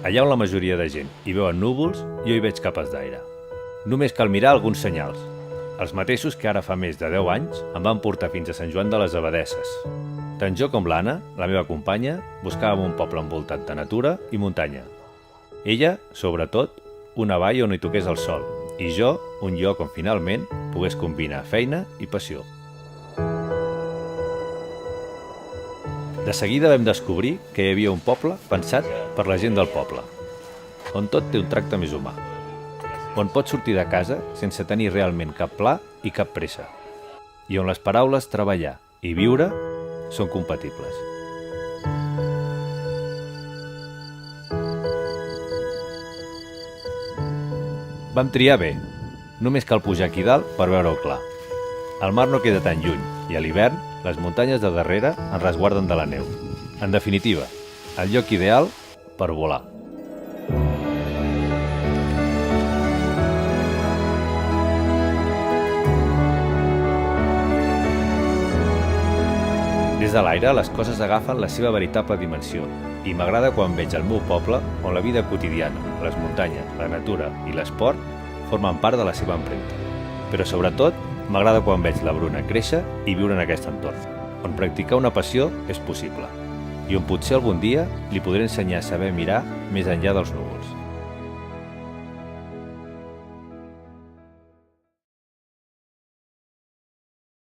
Allà on la majoria de gent hi veuen núvols, jo hi veig capes d'aire. Només cal mirar alguns senyals, els mateixos que ara fa més de 10 anys em van portar fins a Sant Joan de les Abadesses. Tant jo com l'Anna, la meva companya, buscàvem un poble envoltat de natura i muntanya. Ella, sobretot, una vall on hi toqués el sol, i jo, un lloc on finalment pogués combinar feina i passió. De seguida vam descobrir que hi havia un poble pensat per la gent del poble, on tot té un tracte més humà, on pots sortir de casa sense tenir realment cap pla i cap pressa, i on les paraules treballar i viure són compatibles. Vam triar bé, només cal pujar aquí dalt per veure-ho clar. El mar no queda tan lluny i a l'hivern les muntanyes de darrere ens resguarden de la neu. En definitiva, el lloc ideal per volar. Des de l'aire les coses agafen la seva veritable dimensió i m'agrada quan veig el meu poble on la vida quotidiana, les muntanyes, la natura i l'esport formen part de la seva empremta. Però sobretot m'agrada quan veig la Bruna créixer i viure en aquest entorn, on practicar una passió és possible i on potser algun dia li podré ensenyar a saber mirar més enllà dels núvols.